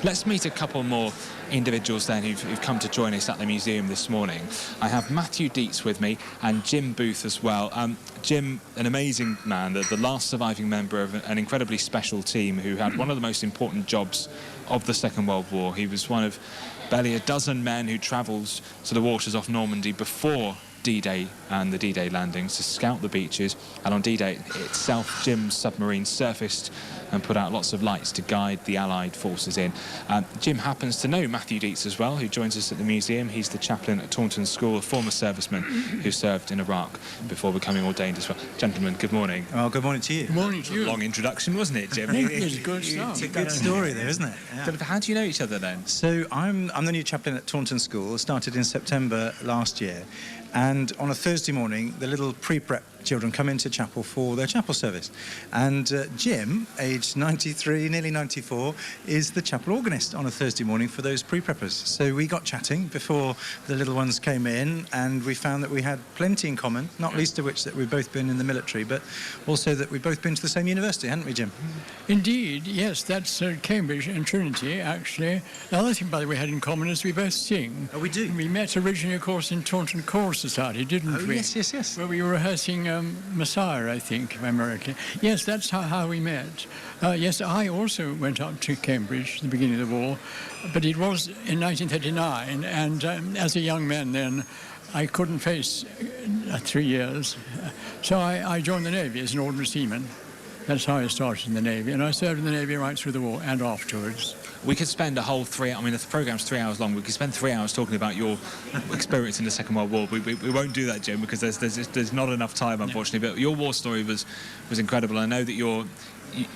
Let's meet a couple more individuals then who've come to join us at the museum this morning. I have Matthew Dietz with me and Jim Booth as well. Jim, an amazing man, the last surviving member of an incredibly special team who had one of the most important jobs of the Second World War. He was one of barely a dozen men who travelled to the waters off Normandy before D-Day and the D-Day landings to scout the beaches, and on D-Day itself Jim's submarine surfaced and put out lots of lights to guide the Allied forces in. Jim happens to know Matthew Dietz as well, who joins us at the museum. He's the chaplain at Taunton School, a former serviceman who served in Iraq before becoming ordained as well. Gentlemen, good morning. Well, good morning to you. Good morning to you. Long introduction, wasn't it, Jim? It's good stuff. It's a good story there, isn't it? Yeah. How do you know each other then? So I'm the new chaplain at Taunton School. Started in September last year. And on a Thursday morning, the little pre-prep children come into chapel for their chapel service. And Jim, aged 93, nearly 94, is the chapel organist on a Thursday morning for those pre-preppers. So we got chatting before the little ones came in, and we found that we had plenty in common, not least of which that we've both been in the military, but also that we've both been to the same university, hadn't we, Jim? Indeed, yes, that's Cambridge and Trinity, actually. The other thing, by the way, we had in common is we both sing. Oh, we do? We met originally, of course, in Taunton Choral Society, didn't we? Yes. Where we were rehearsing Messiah, I think, if I'm correctly. Yes, that's how we met. Yes, I also went up to Cambridge at the beginning of the war, but it was in 1939, and as a young man then, I couldn't face 3 years, so I joined the Navy as an ordinary seaman. That's how I started in the Navy, and I served in the Navy right through the war and afterwards. We could spend a whole the programme's 3 hours long. We could spend 3 hours talking about your experience in the Second World War. We won't do that, Jim, because there's not enough time, unfortunately. But your war story was incredible. I know that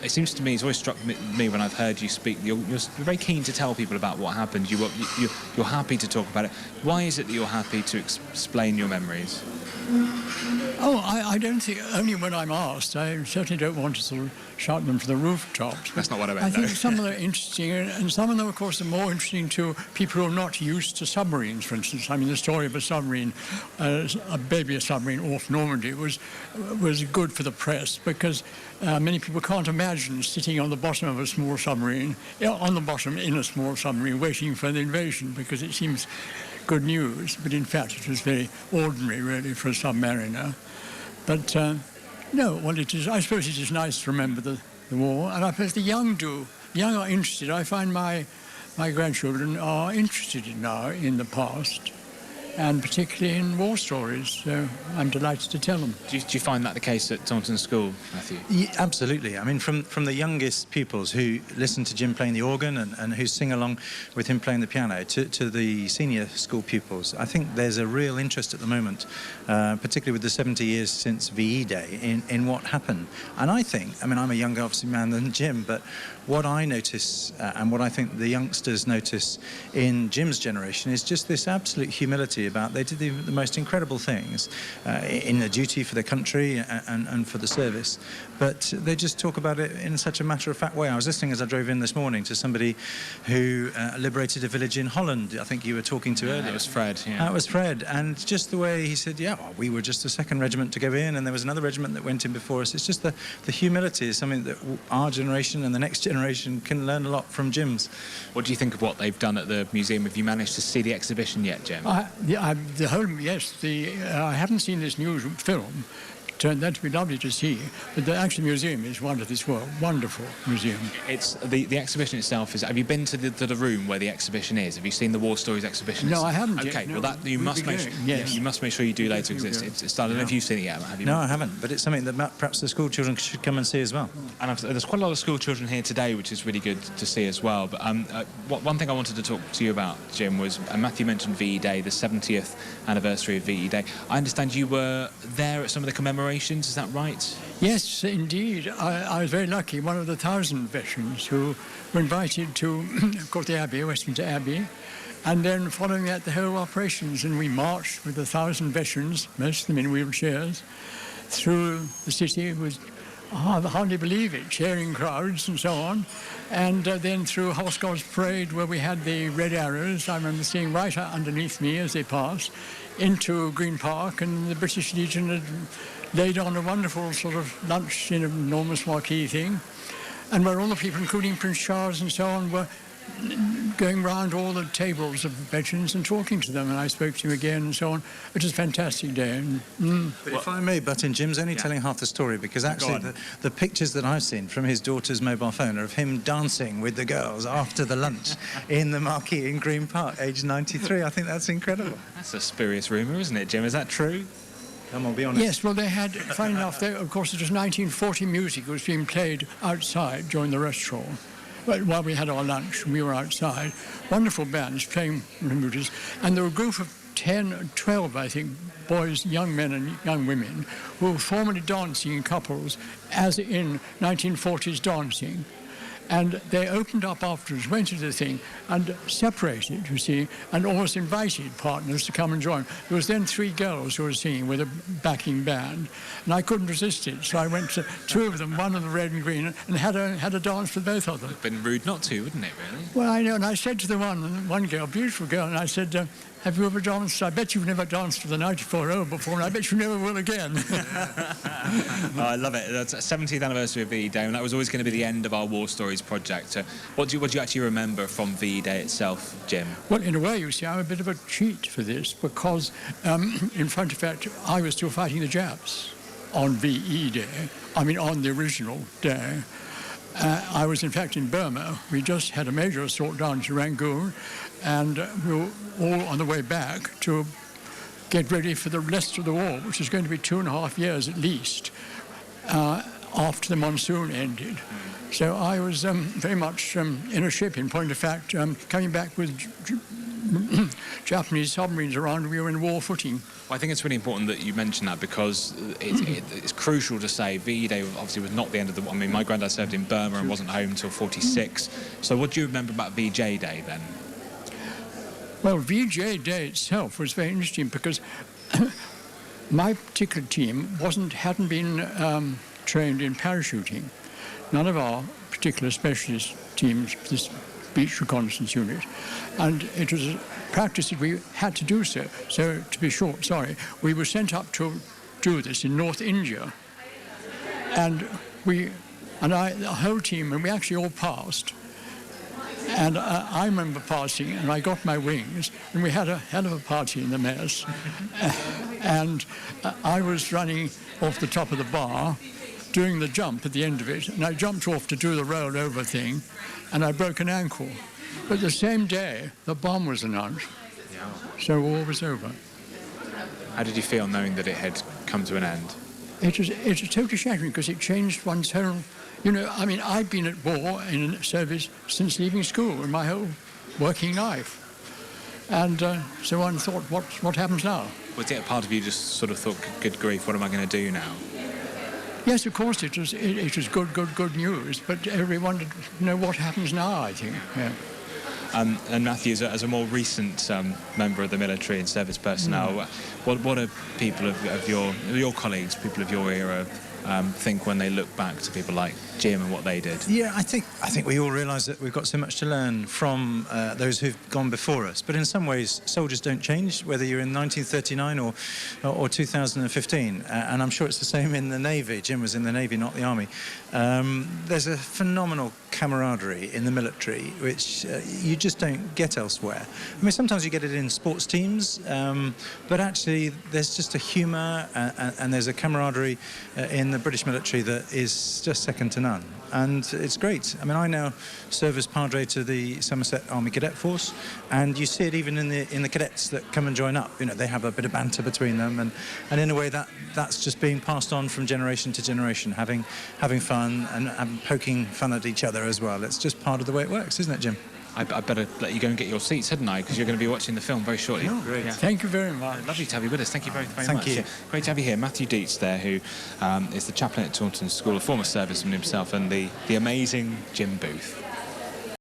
it seems to me, it's always struck me when I've heard you speak, you're very keen to tell people about what happened. You're happy to talk about it. Why is it that you're happy to explain your memories? Oh, I don't think, only when I'm asked. I certainly don't want to sort of shout them from the rooftops. That's not what I meant, I think some of them are interesting, and some of them, of course, are more interesting to people who are not used to submarines, for instance. I mean, the story of a submarine, a submarine off Normandy was good for the press, because many people can't imagine sitting on the bottom of a small submarine, on the bottom in a small submarine, waiting for the invasion, because it seems good news, but in fact it was very ordinary, really, for a submariner. But no, well, I suppose it is nice to remember the war, and I suppose the young do. The young are interested. I find my grandchildren are interested now in the past, and particularly in war stories, so I'm delighted to tell them. Do you find that the case at Taunton School, Matthew? Yeah, absolutely. I mean, from the youngest pupils who listen to Jim playing the organ and who sing along with him playing the piano to the senior school pupils, I think there's a real interest at the moment, particularly with the 70 years since VE Day, in what happened. And I think, I mean, I'm a younger, obviously, man than Jim, but what I notice and what I think the youngsters notice in Jim's generation is just this absolute humility about they did the most incredible things in their duty for their country and for the service, but they just talk about it in such a matter-of-fact way. I was listening as I drove in this morning to somebody who liberated a village in Holland. I think you were talking to earlier. That was Fred. Yeah. That was Fred, and just the way he said, yeah, well, we were just the second regiment to go in, and there was another regiment that went in before us. It's just the humility is something that our generation and the next generation can learn a lot from Jim's. What do you think of what they've done at the museum? Have you managed to see the exhibition yet, Jim? I haven't seen this new film. Turned out to be lovely to see, but the actual museum is one of this world. Wonderful museum. It's the exhibition itself is. Have you been to the room where the exhibition is? Have you seen the War Stories exhibition? No, I haven't. Okay, yet. No, well you must make sure. Yes. You must make sure you do later because it's. I don't know if you've seen it yet. Have you? No, I haven't. But it's something that perhaps the school children should come and see as well. And there's quite a lot of school children here today, which is really good to see as well. But one thing I wanted to talk to you about, Jim, was Matthew mentioned VE Day, the 70th anniversary of VE Day. I understand you were there at some of the commemorations. Is that right? Yes, indeed. I was very lucky. One of the 1,000 veterans who were invited to, of course, the Abbey, Westminster Abbey, and then following that, the whole operations. And we marched with 1,000 veterans, most of them in wheelchairs, through the city. It was hardly believe it, cheering crowds and so on. And then through Horse Guards Parade, where we had the red arrows, I remember seeing right underneath me as they passed, into Green Park, and the British Legion had laid on a wonderful sort of lunch in an enormous marquee thing, and where all the people, including Prince Charles and so on, were going round all the tables of veterans and talking to them, and I spoke to him again and so on. It was a fantastic day. But if I may butt in, Jim's only telling half the story, because actually the pictures that I've seen from his daughter's mobile phone are of him dancing with the girls after the lunch in the marquee in Green Park, aged 93. I think that's incredible. That's a spurious rumour, isn't it, Jim? Is that true? Come on, be honest. Yes, well, they had, funny enough, of course, it was 1940 music was being played outside during the restaurant. Well, while we had our lunch, we were outside. Wonderful bands playing music, and there were a group of 10, 12, I think, boys, young men and young women, who were formerly dancing in couples, as in 1940s dancing. And they opened up afterwards, went to the thing, and separated, you see, and almost invited partners to come and join. There was then 3 girls who were singing with a backing band, and I couldn't resist it, so I went to 2 of them, one in the red and green, and had a dance with both of them. It would have been rude not to, wouldn't it, really? Well, I know, and I said to the one girl, beautiful girl, and I said, have you ever danced? I bet you've never danced with a 94-year-old before, and I bet you never will again. Oh, I love it. That's the 70th anniversary of VE Day, and that was always going to be the end of our War Stories project. What do you actually remember from VE Day itself, Jim? Well, in a way, you see, I'm a bit of a cheat for this, because, in front of fact, I was still fighting the Japs on VE Day. I mean, on the original day. I was, in fact, in Burma. We just had a major assault down to Rangoon, and we were all on the way back to get ready for the rest of the war, which is going to be 2.5 years at least, after the monsoon ended. So I was very much in a ship, in point of fact, coming back with Japanese submarines around. We were in war footing. Well, I think it's really important that you mention that, because it's crucial to say VE Day obviously was not the end of the war. I mean, my granddad served in Burma and wasn't home until 46. So what do you remember about VJ Day then? Well, VJ Day itself was very interesting, because my particular team hadn't been trained in parachuting. None of our particular specialist teams, this beach reconnaissance unit, and it was a practice that we had to do so. So, to be short, we were sent up to do this in North India, and the whole team, and we actually all passed. And I remember passing, and I got my wings, and we had a hell of a party in the mess. And I was running off the top of the bar, doing the jump at the end of it, and I jumped off to do the roll-over thing, and I broke an ankle. But the same day, the bomb was announced, so war was over. How did you feel knowing that it had come to an end? It was totally shattering, because it changed one's whole... You know, I mean, I've been at war in service since leaving school in my whole working life. And so one thought, what happens now? Was it a part of you just sort of thought, good grief, what am I going to do now? Yes, of course, it was good news, but everyone wanted to know what happens now, I think. Yeah. And Matthew, as a more recent member of the military and service personnel, what are people of your colleagues, people of your era, think when they look back to people like Jim and what they did? Yeah, I think we all realise that we've got so much to learn from those who've gone before us. But in some ways, soldiers don't change, whether you're in 1939 or 2015. And I'm sure it's the same in the Navy. Jim was in the Navy, not the Army. There's a phenomenal camaraderie in the military, which you just don't get elsewhere. I mean, sometimes you get it in sports teams, but actually there's just a humour and there's a camaraderie in the British military that is just second to none. And it's great. I mean, I now serve as Padre to the Somerset Army Cadet Force, and you see it even in the cadets that come and join up. You know, they have a bit of banter between them, and in a way that's just being passed on from generation to generation, having fun and poking fun at each other as well. It's just part of the way it works, isn't it, Jim? I better let you go and get your seats, hadn't I? Because you're going to be watching the film very shortly. Oh, great. Yeah. Thank you very much. Lovely to have you with us. Thank you very much. Thank you. Great to have you here. Matthew Dietz there, who is the chaplain at Taunton School, a former serviceman himself, and the amazing Jim Booth.